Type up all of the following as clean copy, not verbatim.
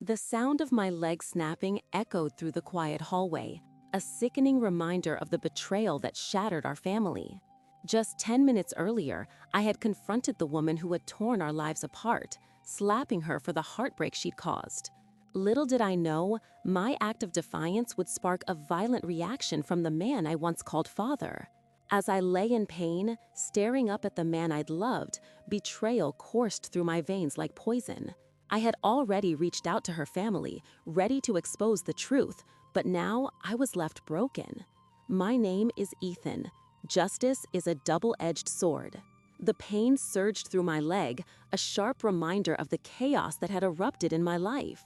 The sound of my leg snapping echoed through the quiet hallway, a sickening reminder of the betrayal that shattered our family. Just 10 minutes earlier, I had confronted the woman who had torn our lives apart, slapping her for the heartbreak she'd caused. Little did I know, my act of defiance would spark a violent reaction from the man I once called father. As I lay in pain, staring up at the man I'd loved, betrayal coursed through my veins like poison. I had already reached out to her family, ready to expose the truth, but now I was left broken. My name is Ethan. Justice is a double-edged sword. The pain surged through my leg, a sharp reminder of the chaos that had erupted in my life.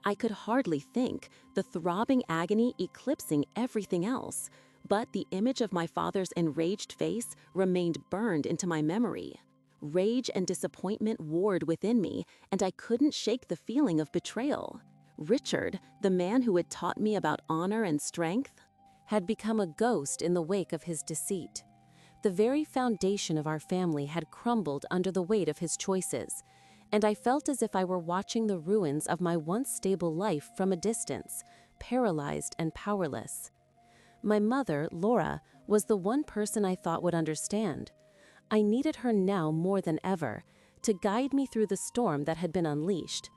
I could hardly think, the throbbing agony eclipsing everything else, but the image of my father's enraged face remained burned into my memory. Rage and disappointment warred within me, and I couldn't shake the feeling of betrayal. Richard, the man who had taught me about honor and strength, had become a ghost in the wake of his deceit. The very foundation of our family had crumbled under the weight of his choices, and I felt as if I were watching the ruins of my once stable life from a distance, paralyzed and powerless. My mother, Laura, was the one person I thought would understand. I needed her now more than ever, to guide me through the storm that had been unleashed.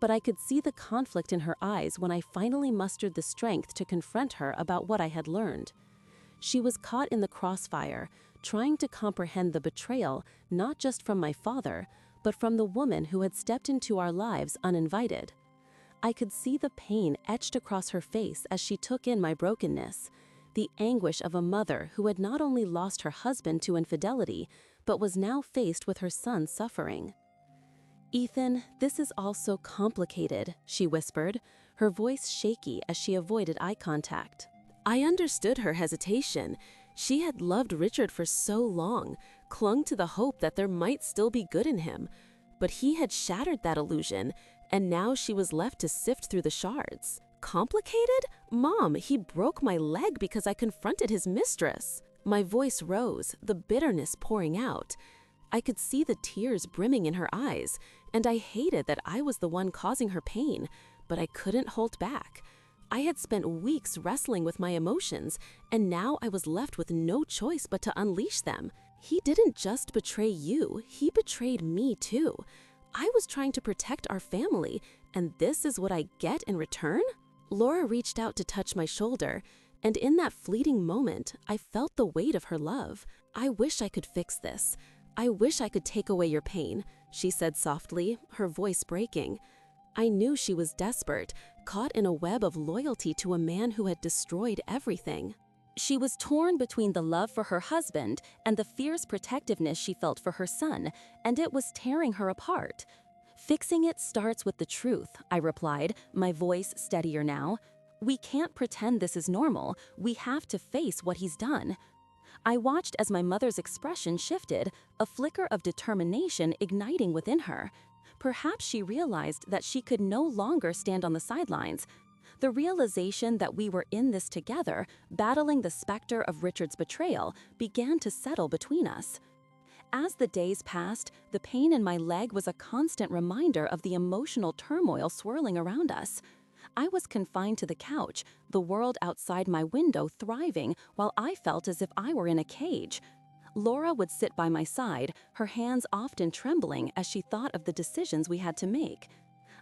But I could see the conflict in her eyes when I finally mustered the strength to confront her about what I had learned. She was caught in the crossfire, trying to comprehend the betrayal not just from my father, but from the woman who had stepped into our lives uninvited. I could see the pain etched across her face as she took in my brokenness, the anguish of a mother who had not only lost her husband to infidelity, but was now faced with her son's suffering. "Ethan, this is all so complicated," she whispered, her voice shaky as she avoided eye contact. I understood her hesitation. She had loved Richard for so long, clung to the hope that there might still be good in him. But he had shattered that illusion, and now she was left to sift through the shards. Complicated? Mom, he broke my leg because I confronted his mistress. My voice rose, the bitterness pouring out. I could see the tears brimming in her eyes, and I hated that I was the one causing her pain, but I couldn't hold back. I had spent weeks wrestling with my emotions, and now I was left with no choice but to unleash them. He didn't just betray you, he betrayed me too. I was trying to protect our family, and this is what I get in return? Laura reached out to touch my shoulder, and in that fleeting moment, I felt the weight of her love. "I wish I could fix this. I wish I could take away your pain," she said softly, her voice breaking. I knew she was desperate, caught in a web of loyalty to a man who had destroyed everything. She was torn between the love for her husband and the fierce protectiveness she felt for her son, and it was tearing her apart. "Fixing it starts with the truth," I replied, my voice steadier now. "We can't pretend this is normal. We have to face what he's done." I watched as my mother's expression shifted, a flicker of determination igniting within her. Perhaps she realized that she could no longer stand on the sidelines. The realization that we were in this together, battling the specter of Richard's betrayal, began to settle between us. As the days passed, the pain in my leg was a constant reminder of the emotional turmoil swirling around us. I was confined to the couch, the world outside my window thriving while I felt as if I were in a cage. Laura would sit by my side, her hands often trembling as she thought of the decisions we had to make.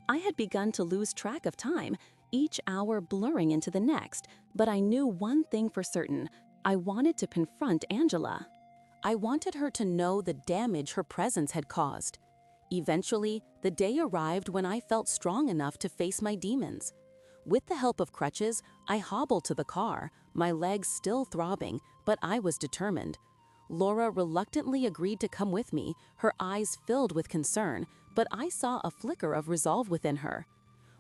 I had begun to lose track of time, each hour blurring into the next, but I knew one thing for certain: I wanted to confront Angela. I wanted her to know the damage her presence had caused. Eventually, the day arrived when I felt strong enough to face my demons. With the help of crutches, I hobbled to the car, my legs still throbbing, but I was determined. Laura reluctantly agreed to come with me, her eyes filled with concern, but I saw a flicker of resolve within her.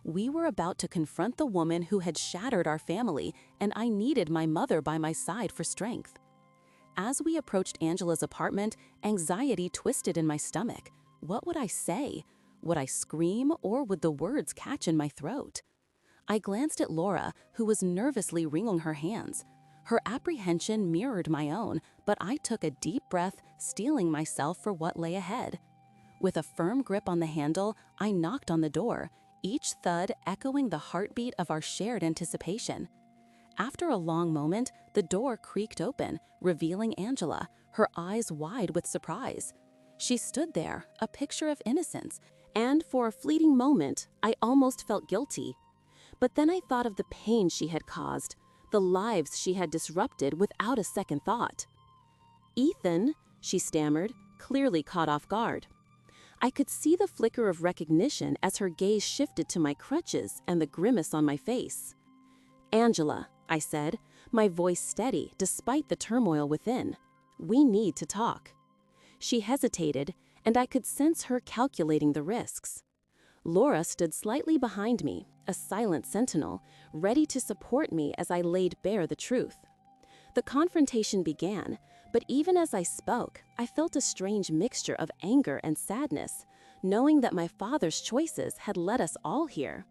We were about to confront the woman who had shattered our family, and I needed my mother by my side for strength. As we approached Angela's apartment, anxiety twisted in my stomach. What would I say? Would I scream, or would the words catch in my throat? I glanced at Laura, who was nervously wringing her hands. Her apprehension mirrored my own, but I took a deep breath, steeling myself for what lay ahead. With a firm grip on the handle, I knocked on the door. each thud echoing the heartbeat of our shared anticipation. After a long moment, the door creaked open, revealing Angela, her eyes wide with surprise. She stood there, a picture of innocence, and for a fleeting moment, I almost felt guilty. But then I thought of the pain she had caused, the lives she had disrupted without a second thought. "Ethan," she stammered, clearly caught off guard. I could see the flicker of recognition as her gaze shifted to my crutches and the grimace on my face. "Angela," I said, my voice steady despite the turmoil within. "We need to talk." She hesitated, and I could sense her calculating the risks. Laura stood slightly behind me, a silent sentinel, ready to support me as I laid bare the truth. The confrontation began, but even as I spoke, I felt a strange mixture of anger and sadness, knowing that my father's choices had led us all here.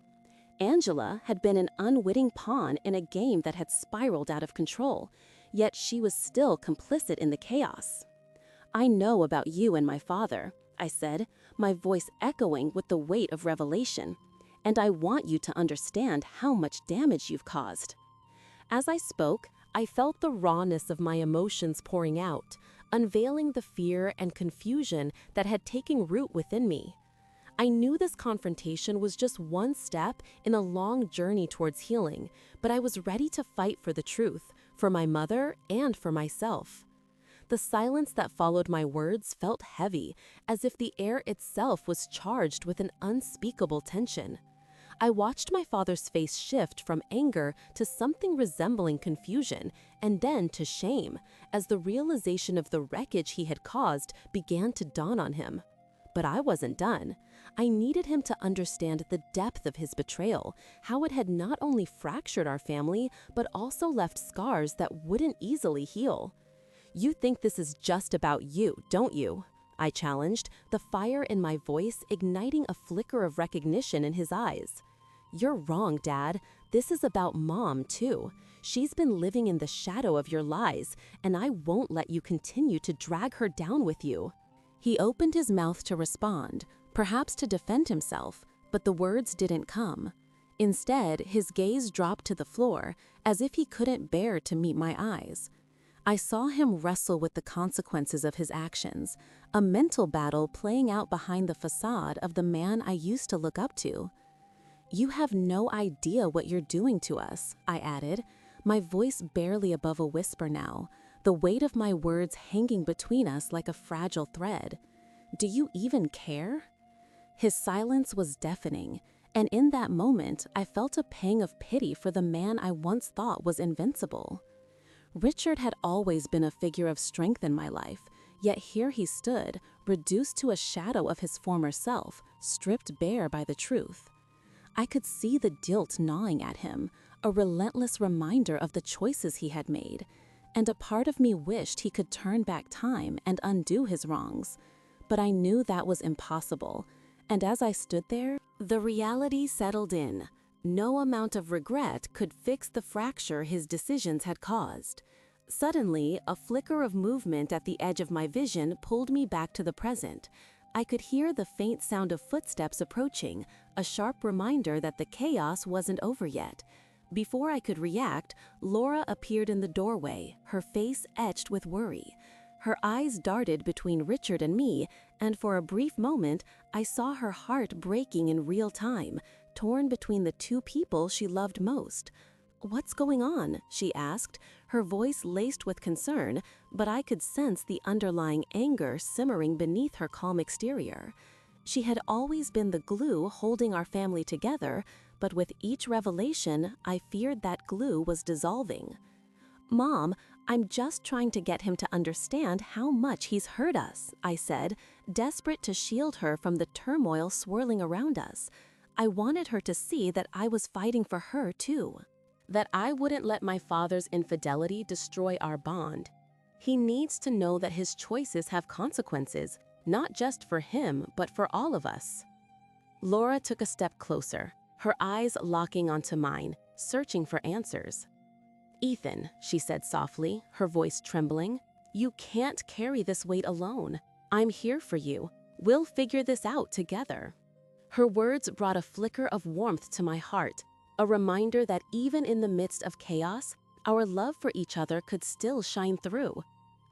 Angela had been an unwitting pawn in a game that had spiraled out of control, yet she was still complicit in the chaos. "I know about you and my father," I said, my voice echoing with the weight of revelation, "and I want you to understand how much damage you've caused." As I spoke, I felt the rawness of my emotions pouring out, unveiling the fear and confusion that had taken root within me. I knew this confrontation was just one step in a long journey towards healing, but I was ready to fight for the truth, for my mother and for myself. The silence that followed my words felt heavy, as if the air itself was charged with an unspeakable tension. I watched my father's face shift from anger to something resembling confusion, and then to shame, as the realization of the wreckage he had caused began to dawn on him. But I wasn't done. I needed him to understand the depth of his betrayal, how it had not only fractured our family, but also left scars that wouldn't easily heal. "You think this is just about you, don't you?" I challenged, the fire in my voice igniting a flicker of recognition in his eyes. "You're wrong, Dad. This is about Mom, too. She's been living in the shadow of your lies, and I won't let you continue to drag her down with you." He opened his mouth to respond, perhaps to defend himself, but the words didn't come. Instead, his gaze dropped to the floor, as if he couldn't bear to meet my eyes. I saw him wrestle with the consequences of his actions, a mental battle playing out behind the facade of the man I used to look up to. "You have no idea what you're doing to us," I added, my voice barely above a whisper now, the weight of my words hanging between us like a fragile thread. "Do you even care?" His silence was deafening, and in that moment I felt a pang of pity for the man I once thought was invincible. Richard had always been a figure of strength in my life, yet here he stood, reduced to a shadow of his former self, stripped bare by the truth. I could see the guilt gnawing at him, a relentless reminder of the choices he had made, and a part of me wished he could turn back time and undo his wrongs. But I knew that was impossible, and as I stood there, the reality settled in. No amount of regret could fix the fracture his decisions had caused. Suddenly, a flicker of movement at the edge of my vision pulled me back to the present. I could hear the faint sound of footsteps approaching, a sharp reminder that the chaos wasn't over yet. Before I could react, Laura appeared in the doorway, her face etched with worry. Her eyes darted between Richard and me, and for a brief moment, I saw her heart breaking in real time, torn between the two people she loved most. "What's going on?" she asked, her voice laced with concern, but I could sense the underlying anger simmering beneath her calm exterior. She had always been the glue holding our family together, but with each revelation, I feared that glue was dissolving. "Mom, I'm just trying to get him to understand how much he's hurt us," I said, desperate to shield her from the turmoil swirling around us. I wanted her to see that I was fighting for her too, that I wouldn't let my father's infidelity destroy our bond. He needs to know that his choices have consequences, not just for him, but for all of us. Laura took a step closer, her eyes locking onto mine, searching for answers. "Ethan," she said softly, her voice trembling, "you can't carry this weight alone. I'm here for you. We'll figure this out together." Her words brought a flicker of warmth to my heart, a reminder that even in the midst of chaos, our love for each other could still shine through.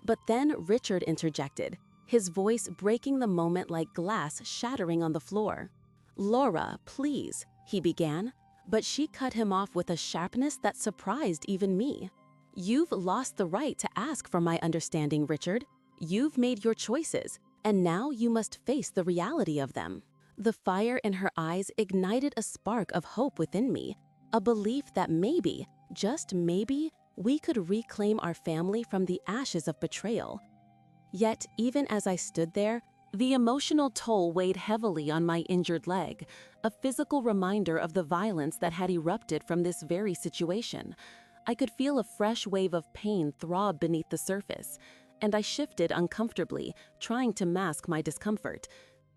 But then Richard interjected, his voice breaking the moment like glass shattering on the floor. "Laura, please," he began, but she cut him off with a sharpness that surprised even me. "You've lost the right to ask for my understanding, Richard. You've made your choices, and now you must face the reality of them." The fire in her eyes ignited a spark of hope within me, a belief that maybe, just maybe, we could reclaim our family from the ashes of betrayal. Yet, even as I stood there, the emotional toll weighed heavily on my injured leg, a physical reminder of the violence that had erupted from this very situation. I could feel a fresh wave of pain throb beneath the surface, and I shifted uncomfortably, trying to mask my discomfort.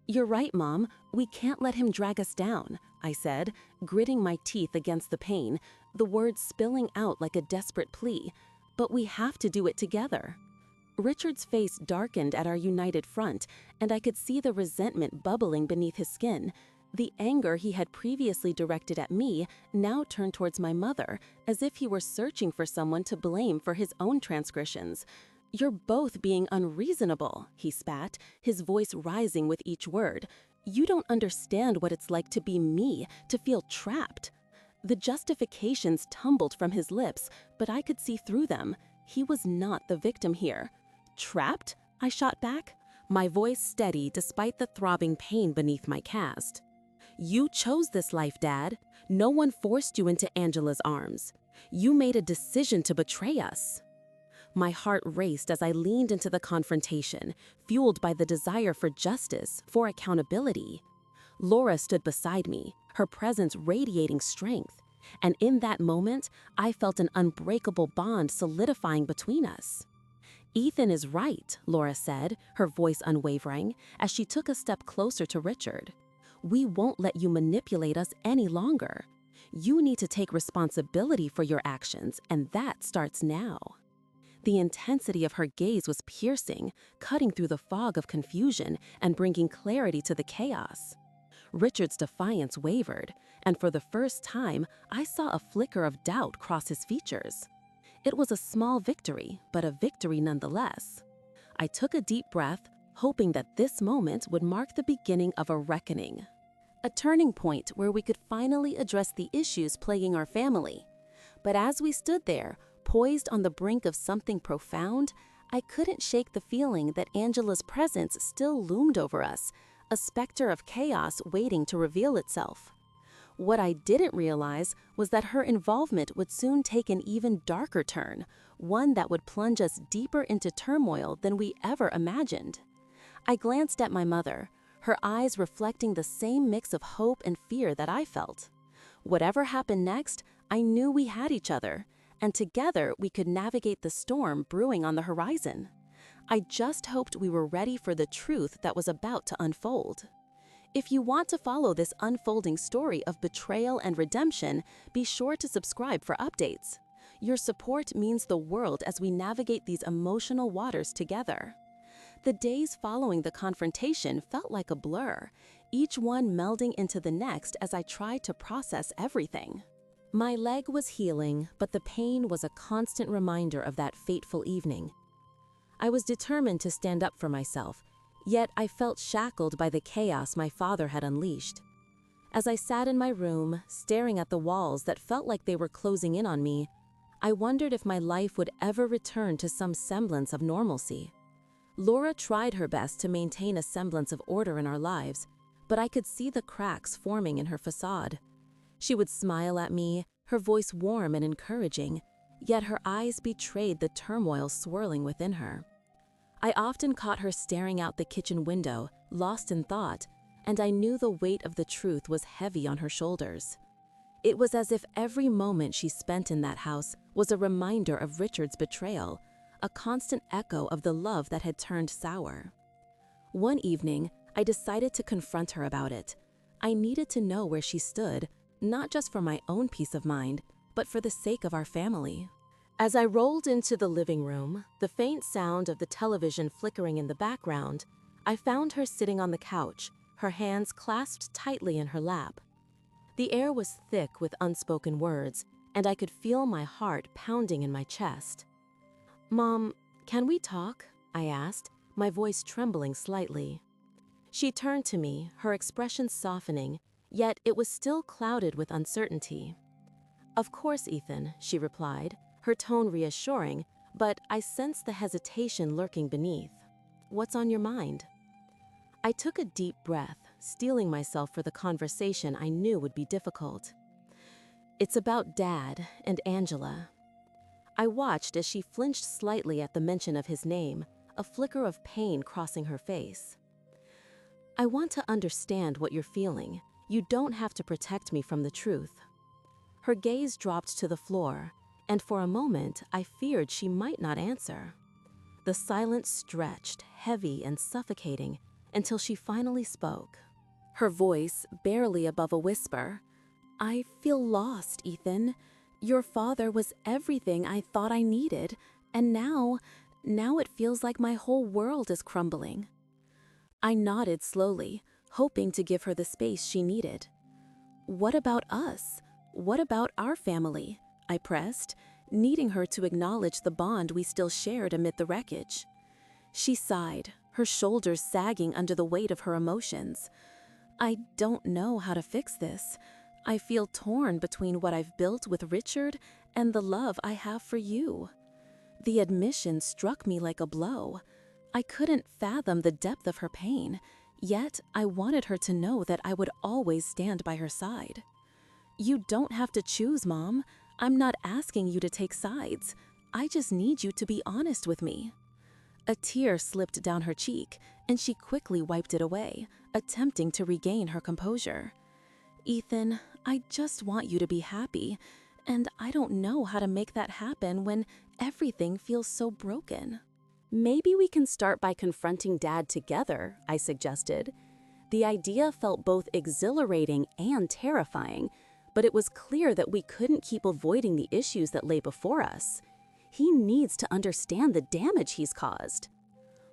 "You're right, Mom. We can't let him drag us down," I said, gritting my teeth against the pain, the words spilling out like a desperate plea. "But we have to do it together." Richard's face darkened at our united front, and I could see the resentment bubbling beneath his skin. The anger he had previously directed at me now turned towards my mother, as if he were searching for someone to blame for his own transgressions. "You're both being unreasonable," he spat, his voice rising with each word. "You don't understand what it's like to be me, to feel trapped." The justifications tumbled from his lips, but I could see through them. He was not the victim here. "Trapped?" I shot back, my voice steady despite the throbbing pain beneath my cast. "You chose this life, Dad. No one forced you into Angela's arms. You made a decision to betray us." My heart raced as I leaned into the confrontation, fueled by the desire for justice, for accountability. Laura stood beside me, her presence radiating strength, and in that moment, I felt an unbreakable bond solidifying between us. "Ethan is right," Laura said, her voice unwavering, as she took a step closer to Richard. "We won't let you manipulate us any longer. You need to take responsibility for your actions, and that starts now." The intensity of her gaze was piercing, cutting through the fog of confusion and bringing clarity to the chaos. Richard's defiance wavered, and for the first time, I saw a flicker of doubt cross his features. It was a small victory, but a victory nonetheless. I took a deep breath, hoping that this moment would mark the beginning of a reckoning. A turning point where we could finally address the issues plaguing our family. But as we stood there, poised on the brink of something profound, I couldn't shake the feeling that Angela's presence still loomed over us, a specter of chaos waiting to reveal itself. What I didn't realize was that her involvement would soon take an even darker turn, one that would plunge us deeper into turmoil than we ever imagined. I glanced at my mother, her eyes reflecting the same mix of hope and fear that I felt. Whatever happened next, I knew we had each other, and together we could navigate the storm brewing on the horizon. I just hoped we were ready for the truth that was about to unfold. If you want to follow this unfolding story of betrayal and redemption, be sure to subscribe for updates. Your support means the world as we navigate these emotional waters together. The days following the confrontation felt like a blur, each one melding into the next as I tried to process everything. My leg was healing, but the pain was a constant reminder of that fateful evening. I was determined to stand up for myself, yet I felt shackled by the chaos my father had unleashed. As I sat in my room, staring at the walls that felt like they were closing in on me, I wondered if my life would ever return to some semblance of normalcy. Laura tried her best to maintain a semblance of order in our lives, but I could see the cracks forming in her facade. She would smile at me, her voice warm and encouraging, yet her eyes betrayed the turmoil swirling within her. I often caught her staring out the kitchen window, lost in thought, and I knew the weight of the truth was heavy on her shoulders. It was as if every moment she spent in that house was a reminder of Richard's betrayal, a constant echo of the love that had turned sour. One evening, I decided to confront her about it. I needed to know where she stood, not just for my own peace of mind, but for the sake of our family. As I rolled into the living room, the faint sound of the television flickering in the background, I found her sitting on the couch, her hands clasped tightly in her lap. The air was thick with unspoken words, and I could feel my heart pounding in my chest. "Mom, can we talk?" I asked, my voice trembling slightly. She turned to me, her expression softening, yet it was still clouded with uncertainty. "Of course, Ethan," she replied, her tone reassuring, but I sensed the hesitation lurking beneath. "What's on your mind?" I took a deep breath, steeling myself for the conversation I knew would be difficult. "It's about Dad and Angela." I watched as she flinched slightly at the mention of his name, a flicker of pain crossing her face. "I want to understand what you're feeling. You don't have to protect me from the truth." Her gaze dropped to the floor, and for a moment I feared she might not answer. The silence stretched, heavy and suffocating, until she finally spoke. Her voice barely above a whisper. "I feel lost, Ethan. Your father was everything I thought I needed, and now it feels like my whole world is crumbling." I nodded slowly, hoping to give her the space she needed. "What about us? What about our family?" I pressed, needing her to acknowledge the bond we still shared amid the wreckage. She sighed, her shoulders sagging under the weight of her emotions. "I don't know how to fix this. I feel torn between what I've built with Richard and the love I have for you." The admission struck me like a blow. I couldn't fathom the depth of her pain, yet I wanted her to know that I would always stand by her side. "You don't have to choose, Mom. I'm not asking you to take sides. I just need you to be honest with me." A tear slipped down her cheek, and she quickly wiped it away, attempting to regain her composure. "Ethan, I just want you to be happy, and I don't know how to make that happen when everything feels so broken." "Maybe we can start by confronting Dad together," I suggested. The idea felt both exhilarating and terrifying, but it was clear that we couldn't keep avoiding the issues that lay before us. He needs to understand the damage he's caused.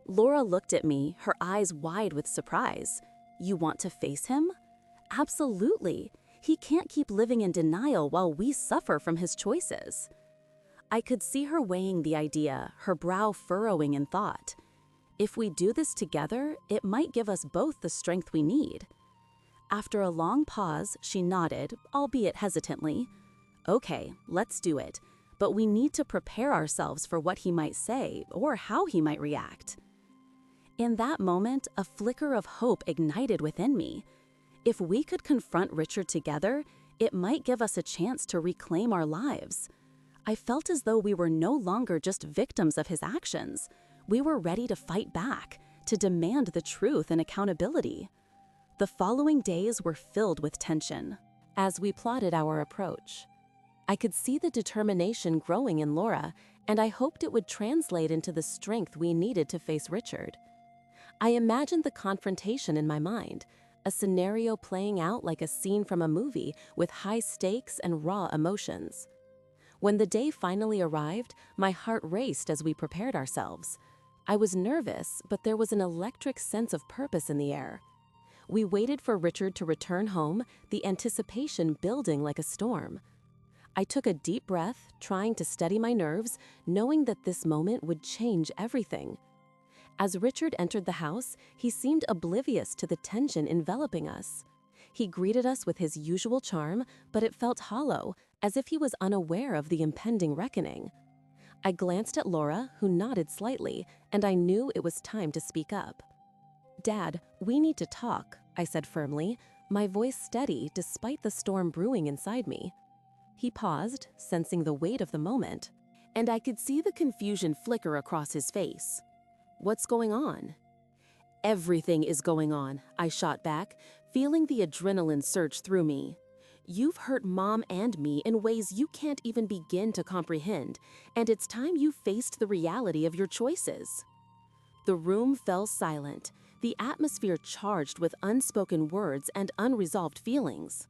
Laura looked at me, her eyes wide with surprise. "You want to face him?" "Absolutely. He can't keep living in denial while we suffer from his choices." I could see her weighing the idea, her brow furrowing in thought. If we do this together, it might give us both the strength we need. After a long pause, she nodded, albeit hesitantly. "Okay, let's do it, but we need to prepare ourselves for what he might say or how he might react." In that moment, a flicker of hope ignited within me. If we could confront Richard together, it might give us a chance to reclaim our lives. I felt as though we were no longer just victims of his actions. We were ready to fight back, to demand the truth and accountability. The following days were filled with tension. As we plotted our approach, I could see the determination growing in Laura, and I hoped it would translate into the strength we needed to face Richard. I imagined the confrontation in my mind, a scenario playing out like a scene from a movie with high stakes and raw emotions. When the day finally arrived, my heart raced as we prepared ourselves. I was nervous, but there was an electric sense of purpose in the air. We waited for Richard to return home, the anticipation building like a storm. I took a deep breath, trying to steady my nerves, knowing that this moment would change everything. As Richard entered the house, he seemed oblivious to the tension enveloping us. He greeted us with his usual charm, but it felt hollow, as if he was unaware of the impending reckoning. I glanced at Laura, who nodded slightly, and I knew it was time to speak up. "Dad, we need to talk," I said firmly, my voice steady despite the storm brewing inside me. He paused, sensing the weight of the moment, and I could see the confusion flicker across his face. "What's going on?" "Everything is going on," I shot back, feeling the adrenaline surge through me. "You've hurt Mom and me in ways you can't even begin to comprehend, and it's time you faced the reality of your choices." The room fell silent, the atmosphere charged with unspoken words and unresolved feelings.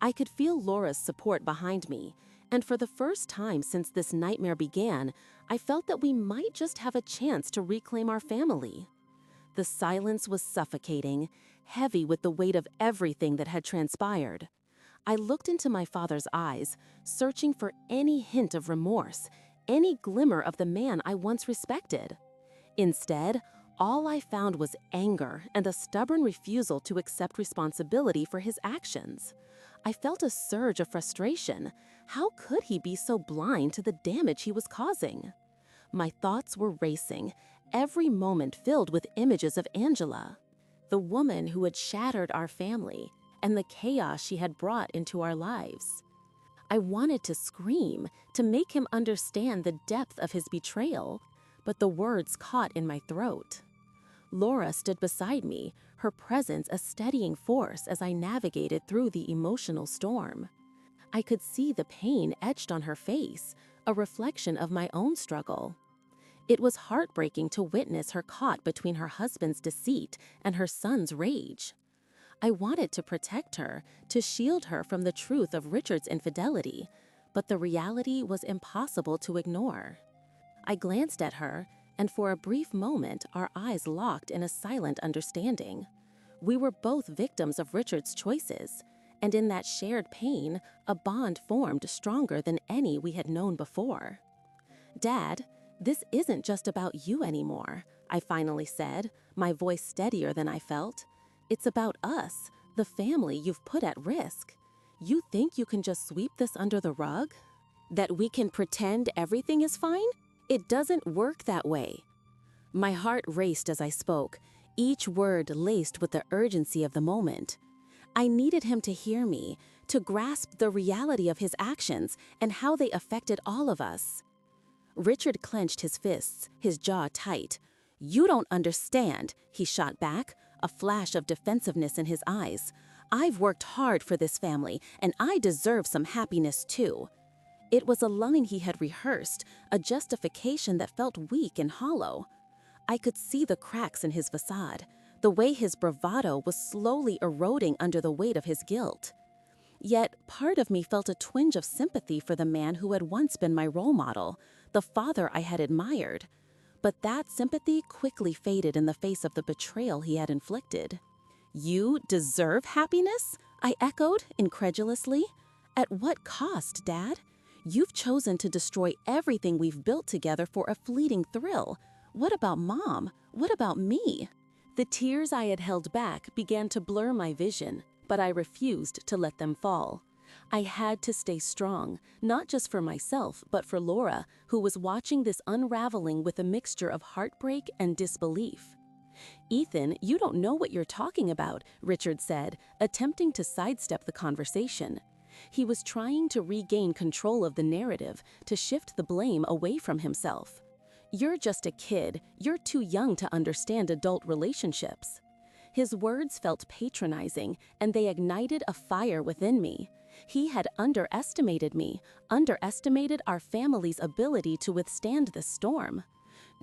I could feel Laura's support behind me, and for the first time since this nightmare began, I felt that we might just have a chance to reclaim our family. The silence was suffocating, heavy with the weight of everything that had transpired. I looked into my father's eyes, searching for any hint of remorse, any glimmer of the man I once respected. Instead, all I found was anger and a stubborn refusal to accept responsibility for his actions. I felt a surge of frustration. How could he be so blind to the damage he was causing? My thoughts were racing, every moment filled with images of Angela, the woman who had shattered our family, and the chaos she had brought into our lives. I wanted to scream, to make him understand the depth of his betrayal, but the words caught in my throat. Laura stood beside me, her presence a steadying force as I navigated through the emotional storm. I could see the pain etched on her face, a reflection of my own struggle. It was heartbreaking to witness her caught between her husband's deceit and her son's rage. I wanted to protect her, to shield her from the truth of Richard's infidelity, but the reality was impossible to ignore. I glanced at her, and for a brief moment our eyes locked in a silent understanding. We were both victims of Richard's choices, and in that shared pain, a bond formed stronger than any we had known before. "Dad, this isn't just about you anymore," I finally said, my voice steadier than I felt. "It's about us, the family you've put at risk. You think you can just sweep this under the rug? That we can pretend everything is fine? It doesn't work that way." My heart raced as I spoke, each word laced with the urgency of the moment. I needed him to hear me, to grasp the reality of his actions and how they affected all of us. Richard clenched his fists, his jaw tight. "You don't understand," he shot back, a flash of defensiveness in his eyes. "I've worked hard for this family, and I deserve some happiness too." It was a line he had rehearsed, a justification that felt weak and hollow. I could see the cracks in his facade, the way his bravado was slowly eroding under the weight of his guilt. Yet, part of me felt a twinge of sympathy for the man who had once been my role model, the father I had admired. But that sympathy quickly faded in the face of the betrayal he had inflicted. "You deserve happiness?" I echoed, incredulously. "At what cost, Dad? You've chosen to destroy everything we've built together for a fleeting thrill. What about Mom? What about me?" The tears I had held back began to blur my vision, but I refused to let them fall. I had to stay strong, not just for myself, but for Laura, who was watching this unraveling with a mixture of heartbreak and disbelief. "Ethan, you don't know what you're talking about," Richard said, attempting to sidestep the conversation. He was trying to regain control of the narrative, to shift the blame away from himself. "You're just a kid. You're too young to understand adult relationships." His words felt patronizing, and they ignited a fire within me. He had underestimated me, underestimated our family's ability to withstand the storm.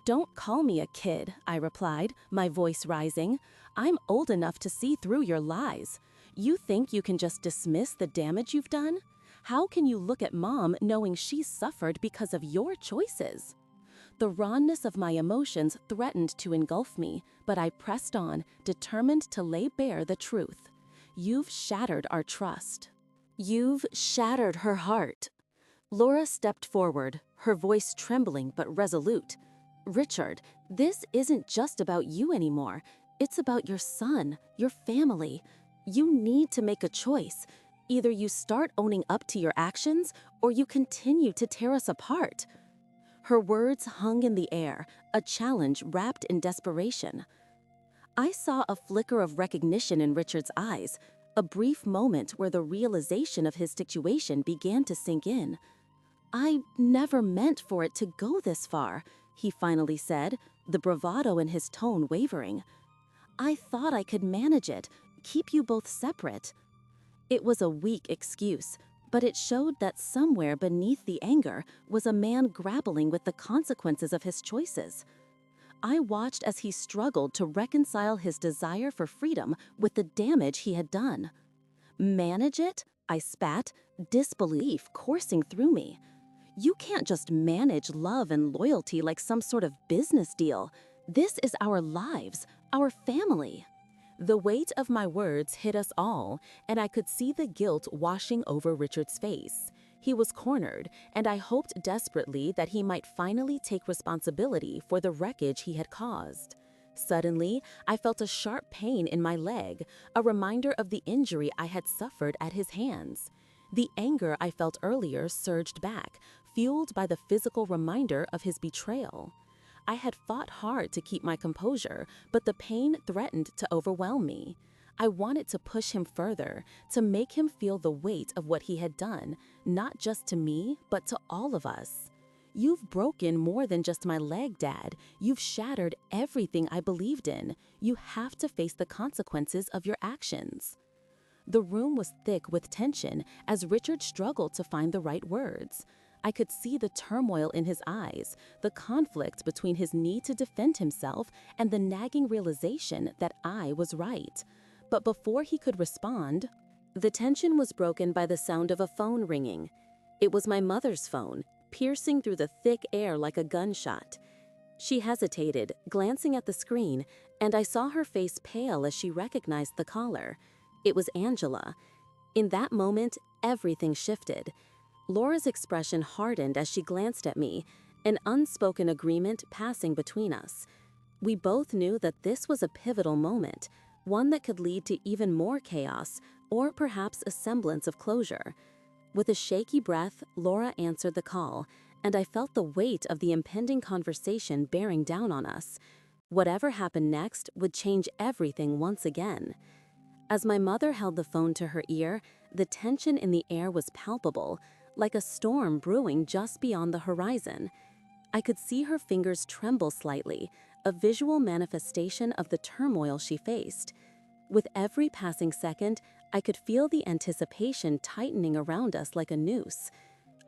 "Don't call me a kid," I replied, my voice rising. "I'm old enough to see through your lies. You think you can just dismiss the damage you've done? How can you look at Mom knowing she's suffered because of your choices?" The rawness of my emotions threatened to engulf me, but I pressed on, determined to lay bare the truth. "You've shattered our trust. You've shattered her heart." Laura stepped forward, her voice trembling but resolute. "Richard, this isn't just about you anymore. It's about your son, your family. You need to make a choice. Either you start owning up to your actions, or you continue to tear us apart." Her words hung in the air, a challenge wrapped in desperation. I saw a flicker of recognition in Richard's eyes, a brief moment where the realization of his situation began to sink in. "I never meant for it to go this far," he finally said, the bravado in his tone wavering. "I thought I could manage it, keep you both separate." It was a weak excuse, but it showed that somewhere beneath the anger was a man grappling with the consequences of his choices. I watched as he struggled to reconcile his desire for freedom with the damage he had done. "Manage it?" I spat, disbelief coursing through me. "You can't just manage love and loyalty like some sort of business deal. This is our lives, our family." The weight of my words hit us all, and I could see the guilt washing over Richard's face. He was cornered, and I hoped desperately that he might finally take responsibility for the wreckage he had caused. Suddenly, I felt a sharp pain in my leg, a reminder of the injury I had suffered at his hands. The anger I felt earlier surged back, fueled by the physical reminder of his betrayal. I had fought hard to keep my composure, but the pain threatened to overwhelm me. I wanted to push him further, to make him feel the weight of what he had done, not just to me, but to all of us. You've broken more than just my leg, Dad. You've shattered everything I believed in. You have to face the consequences of your actions. The room was thick with tension as Richard struggled to find the right words. I could see the turmoil in his eyes, the conflict between his need to defend himself and the nagging realization that I was right. But before he could respond, the tension was broken by the sound of a phone ringing. It was my mother's phone, piercing through the thick air like a gunshot. She hesitated, glancing at the screen, and I saw her face pale as she recognized the caller. It was Angela. In that moment, everything shifted. Laura's expression hardened as she glanced at me, an unspoken agreement passing between us. We both knew that this was a pivotal moment, one that could lead to even more chaos, or perhaps a semblance of closure. With a shaky breath, Laura answered the call, and I felt the weight of the impending conversation bearing down on us. Whatever happened next would change everything once again. As my mother held the phone to her ear, the tension in the air was palpable, like a storm brewing just beyond the horizon. I could see her fingers tremble slightly, a visual manifestation of the turmoil she faced. With every passing second, I could feel the anticipation tightening around us like a noose.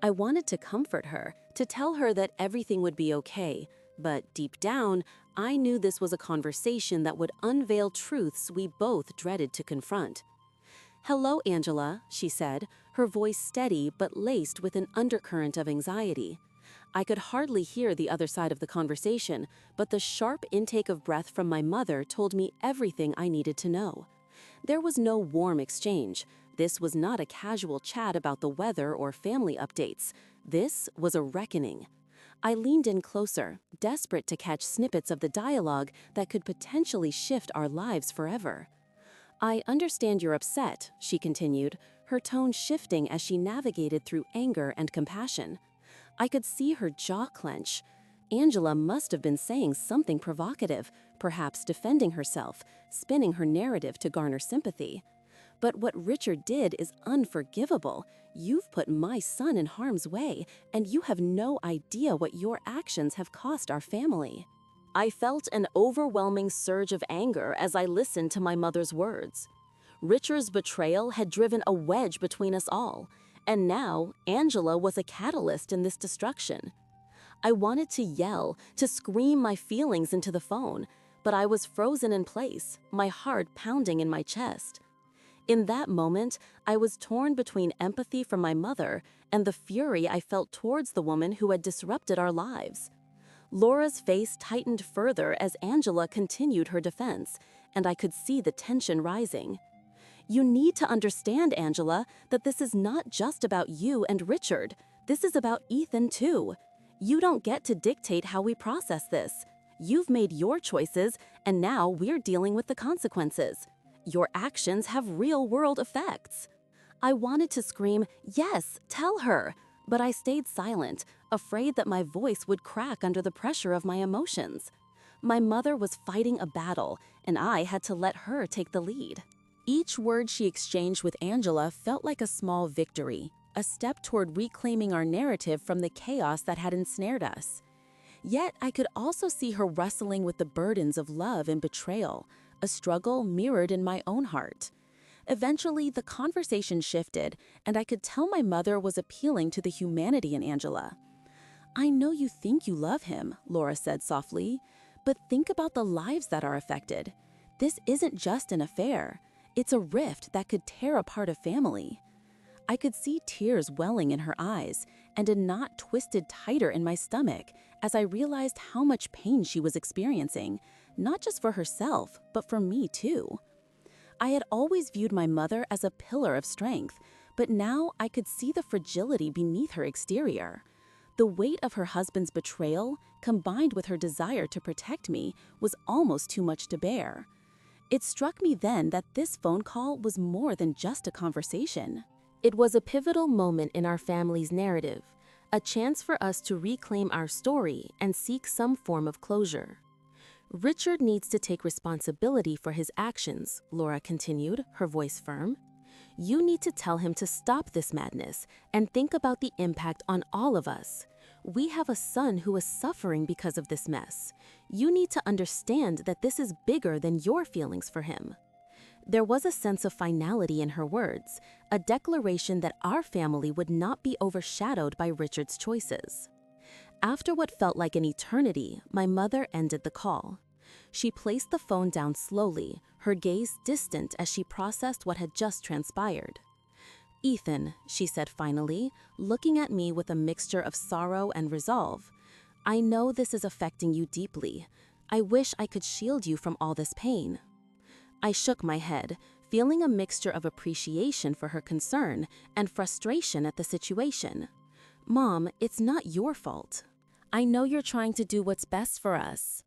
I wanted to comfort her, to tell her that everything would be okay, but deep down, I knew this was a conversation that would unveil truths we both dreaded to confront. "Hello, Angela," she said, her voice steady but laced with an undercurrent of anxiety. I could hardly hear the other side of the conversation, but the sharp intake of breath from my mother told me everything I needed to know. There was no warm exchange. This was not a casual chat about the weather or family updates. This was a reckoning. I leaned in closer, desperate to catch snippets of the dialogue that could potentially shift our lives forever. "I understand you're upset," she continued, her tone shifting as she navigated through anger and compassion. I could see her jaw clench. Angela must have been saying something provocative, perhaps defending herself, spinning her narrative to garner sympathy. But what Richard did is unforgivable. You've put my son in harm's way, and you have no idea what your actions have cost our family. I felt an overwhelming surge of anger as I listened to my mother's words. Richard's betrayal had driven a wedge between us all, and now Angela was a catalyst in this destruction. I wanted to yell, to scream my feelings into the phone, but I was frozen in place, my heart pounding in my chest. In that moment, I was torn between empathy for my mother and the fury I felt towards the woman who had disrupted our lives. Laura's face tightened further as Angela continued her defense, and I could see the tension rising. "You need to understand, Angela, that this is not just about you and Richard. This is about Ethan, too. You don't get to dictate how we process this. You've made your choices, and now we're dealing with the consequences. Your actions have real-world effects." I wanted to scream, "Yes, tell her," but I stayed silent, afraid that my voice would crack under the pressure of my emotions. My mother was fighting a battle, and I had to let her take the lead. Each word she exchanged with Angela felt like a small victory, a step toward reclaiming our narrative from the chaos that had ensnared us. Yet I could also see her wrestling with the burdens of love and betrayal, a struggle mirrored in my own heart. Eventually, the conversation shifted, and I could tell my mother was appealing to the humanity in Angela. "I know you think you love him," Laura said softly, "but think about the lives that are affected. This isn't just an affair. It's a rift that could tear apart a family." I could see tears welling in her eyes, and a knot twisted tighter in my stomach as I realized how much pain she was experiencing, not just for herself, but for me too. I had always viewed my mother as a pillar of strength, but now I could see the fragility beneath her exterior. The weight of her husband's betrayal, combined with her desire to protect me, was almost too much to bear. It struck me then that this phone call was more than just a conversation. It was a pivotal moment in our family's narrative, a chance for us to reclaim our story and seek some form of closure. Richard needs to take responsibility for his actions, Laura continued, her voice firm. You need to tell him to stop this madness and think about the impact on all of us. We have a son who is suffering because of this mess. You need to understand that this is bigger than your feelings for him. There was a sense of finality in her words, a declaration that our family would not be overshadowed by Richard's choices. After what felt like an eternity, my mother ended the call. She placed the phone down slowly, her gaze distant as she processed what had just transpired. Ethan, she said finally, looking at me with a mixture of sorrow and resolve, I know this is affecting you deeply. I wish I could shield you from all this pain. I shook my head, feeling a mixture of appreciation for her concern and frustration at the situation. Mom, it's not your fault. I know you're trying to do what's best for us.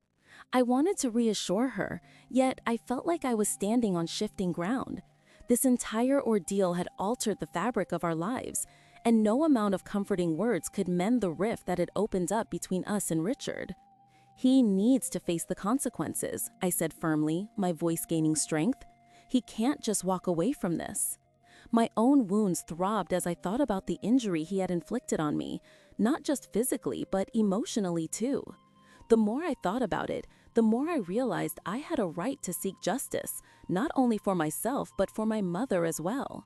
I wanted to reassure her, yet I felt like I was standing on shifting ground. This entire ordeal had altered the fabric of our lives, and no amount of comforting words could mend the rift that had opened up between us and Richard. He needs to face the consequences, I said firmly, my voice gaining strength. He can't just walk away from this. My own wounds throbbed as I thought about the injury he had inflicted on me, not just physically, but emotionally too. The more I thought about it, the more I realized I had a right to seek justice, not only for myself, but for my mother as well.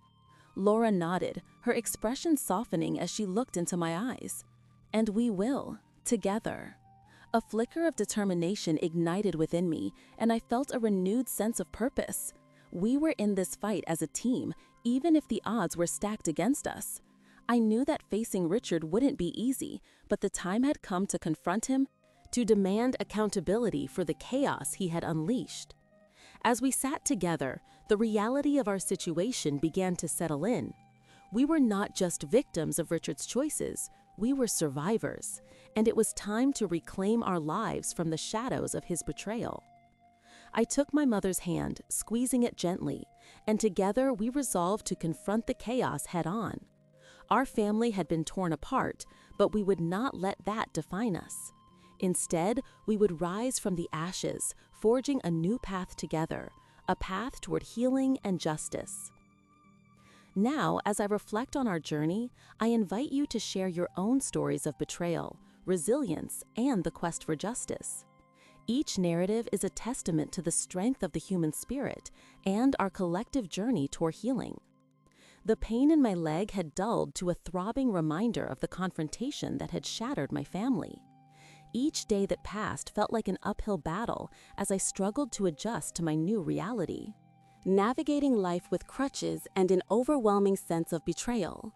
Laura nodded, her expression softening as she looked into my eyes. And we will, together. A flicker of determination ignited within me, and I felt a renewed sense of purpose. We were in this fight as a team, even if the odds were stacked against us. I knew that facing Richard wouldn't be easy, but the time had come to confront him, to demand accountability for the chaos he had unleashed. As we sat together, the reality of our situation began to settle in. We were not just victims of Richard's choices, we were survivors, and it was time to reclaim our lives from the shadows of his betrayal. I took my mother's hand, squeezing it gently, and together we resolved to confront the chaos head-on. Our family had been torn apart, but we would not let that define us. Instead, we would rise from the ashes, forging a new path together, a path toward healing and justice. Now, as I reflect on our journey, I invite you to share your own stories of betrayal, resilience, and the quest for justice. Each narrative is a testament to the strength of the human spirit and our collective journey toward healing. The pain in my leg had dulled to a throbbing reminder of the confrontation that had shattered my family. Each day that passed felt like an uphill battle as I struggled to adjust to my new reality. Navigating life with crutches and an overwhelming sense of betrayal.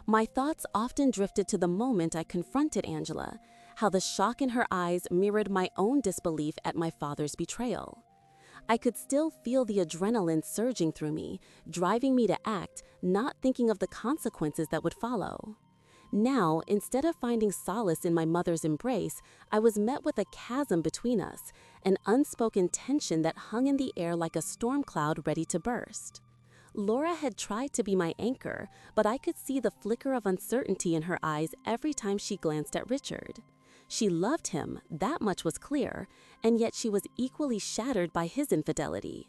My thoughts often drifted to the moment I confronted Angela, how the shock in her eyes mirrored my own disbelief at my father's betrayal. I could still feel the adrenaline surging through me, driving me to act, not thinking of the consequences that would follow. Now, instead of finding solace in my mother's embrace, I was met with a chasm between us, an unspoken tension that hung in the air like a storm cloud ready to burst. Laura had tried to be my anchor, but I could see the flicker of uncertainty in her eyes every time she glanced at Richard. She loved him, that much was clear, and yet she was equally shattered by his infidelity.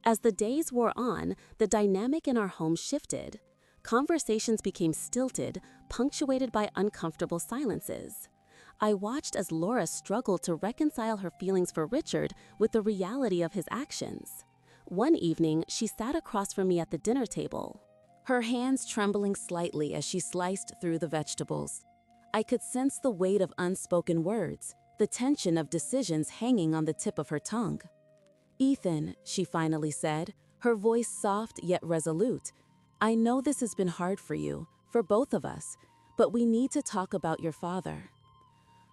As the days wore on, the dynamic in our home shifted. Conversations became stilted, punctuated by uncomfortable silences. I watched as Laura struggled to reconcile her feelings for Richard with the reality of his actions. One evening, she sat across from me at the dinner table, her hands trembling slightly as she sliced through the vegetables. I could sense the weight of unspoken words, the tension of decisions hanging on the tip of her tongue. "Ethan," she finally said, her voice soft yet resolute, "I know this has been hard for you, for both of us, but we need to talk about your father."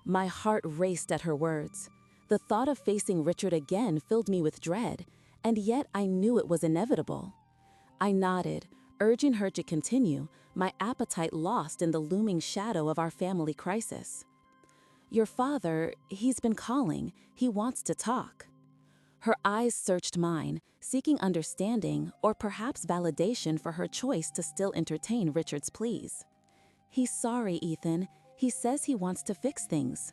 My heart raced at her words. The thought of facing Richard again filled me with dread, and yet I knew it was inevitable. I nodded, urging her to continue, my appetite lost in the looming shadow of our family crisis. "Your father, he's been calling. He wants to talk." Her eyes searched mine, seeking understanding or perhaps validation for her choice to still entertain Richard's pleas. "He's sorry, Ethan. He says he wants to fix things."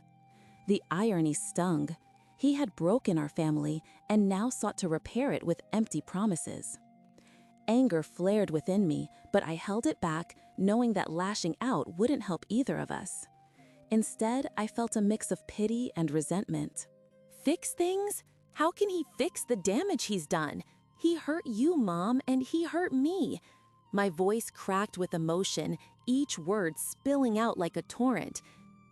The irony stung. He had broken our family and now sought to repair it with empty promises. Anger flared within me, but I held it back, knowing that lashing out wouldn't help either of us. Instead, I felt a mix of pity and resentment. Fix things? How can he fix the damage he's done? He hurt you, Mom, and he hurt me. My voice cracked with emotion, each word spilling out like a torrent.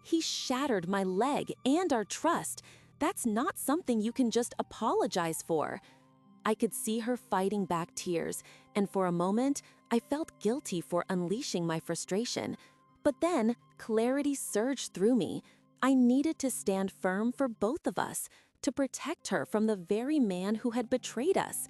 He shattered my leg and our trust. That's not something you can just apologize for. I could see her fighting back tears, and for a moment, I felt guilty for unleashing my frustration. But then, clarity surged through me. I needed to stand firm for both of us, to protect her from the very man who had betrayed us.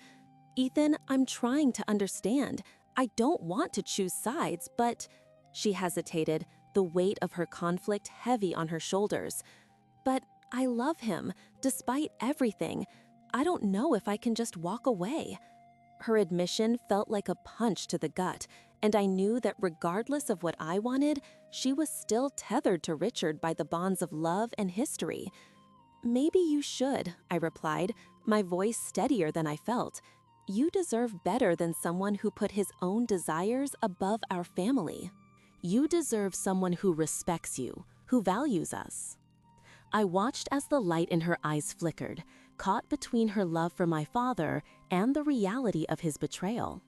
"Ethan, I'm trying to understand. I don't want to choose sides, but—" She hesitated, the weight of her conflict heavy on her shoulders. "But I love him, despite everything. I don't know if I can just walk away." Her admission felt like a punch to the gut, and I knew that regardless of what I wanted, she was still tethered to Richard by the bonds of love and history. "Maybe you should," I replied, my voice steadier than I felt. "You deserve better than someone who put his own desires above our family. You deserve someone who respects you, who values us." I watched as the light in her eyes flickered, caught between her love for my father and the reality of his betrayal.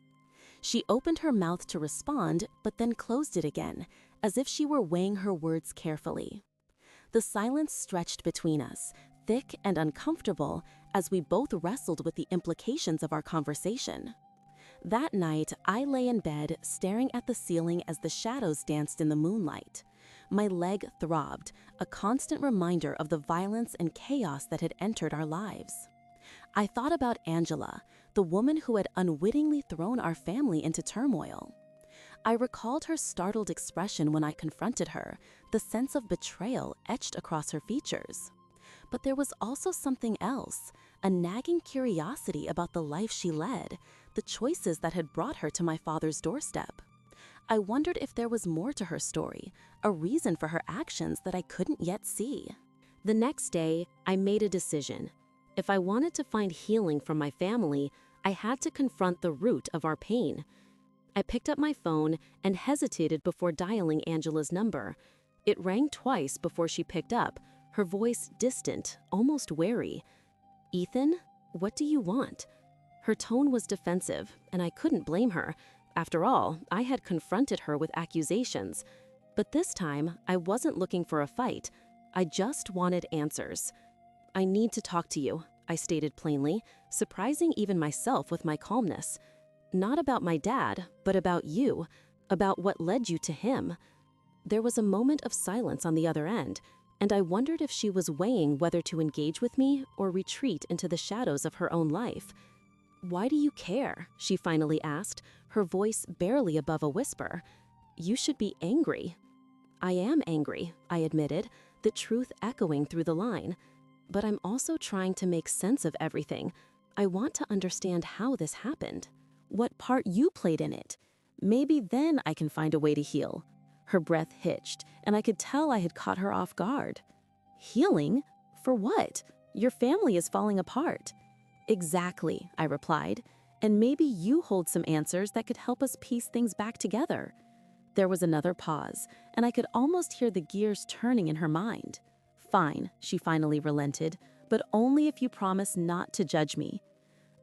She opened her mouth to respond, but then closed it again, as if she were weighing her words carefully. The silence stretched between us, thick and uncomfortable, as we both wrestled with the implications of our conversation. That night, I lay in bed, staring at the ceiling as the shadows danced in the moonlight. My leg throbbed, a constant reminder of the violence and chaos that had entered our lives. I thought about Angela, the woman who had unwittingly thrown our family into turmoil. I recalled her startled expression when I confronted her, the sense of betrayal etched across her features. But there was also something else, a nagging curiosity about the life she led, the choices that had brought her to my father's doorstep. I wondered if there was more to her story, a reason for her actions that I couldn't yet see. The next day, I made a decision. If I wanted to find healing from my family, I had to confront the root of our pain. I picked up my phone and hesitated before dialing Angela's number. It rang twice before she picked up, her voice distant, almost wary. "Ethan, what do you want?" Her tone was defensive, and I couldn't blame her. After all, I had confronted her with accusations. But this time, I wasn't looking for a fight. I just wanted answers. "I need to talk to you," I stated plainly, surprising even myself with my calmness. "Not about my dad, but about you, about what led you to him." There was a moment of silence on the other end, and I wondered if she was weighing whether to engage with me or retreat into the shadows of her own life. "Why do you care?" she finally asked, her voice barely above a whisper. "You should be angry." "I am angry," I admitted, the truth echoing through the line. "But I'm also trying to make sense of everything. I want to understand how this happened. What part you played in it. Maybe then I can find a way to heal." Her breath hitched, and I could tell I had caught her off guard. "Healing? For what? Your family is falling apart." "Exactly," I replied, "and maybe you hold some answers that could help us piece things back together." There was another pause, and I could almost hear the gears turning in her mind. "Fine," she finally relented, "but only if you promise not to judge me."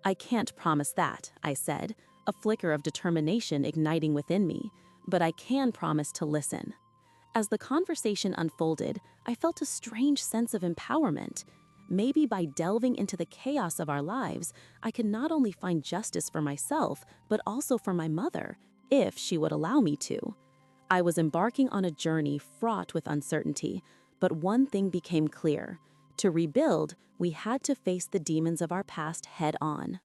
"I can't promise that," I said, a flicker of determination igniting within me, "but I can promise to listen." As the conversation unfolded, I felt a strange sense of empowerment. Maybe by delving into the chaos of our lives, I could not only find justice for myself, but also for my mother, if she would allow me to. I was embarking on a journey fraught with uncertainty, but one thing became clear. To rebuild, we had to face the demons of our past head on.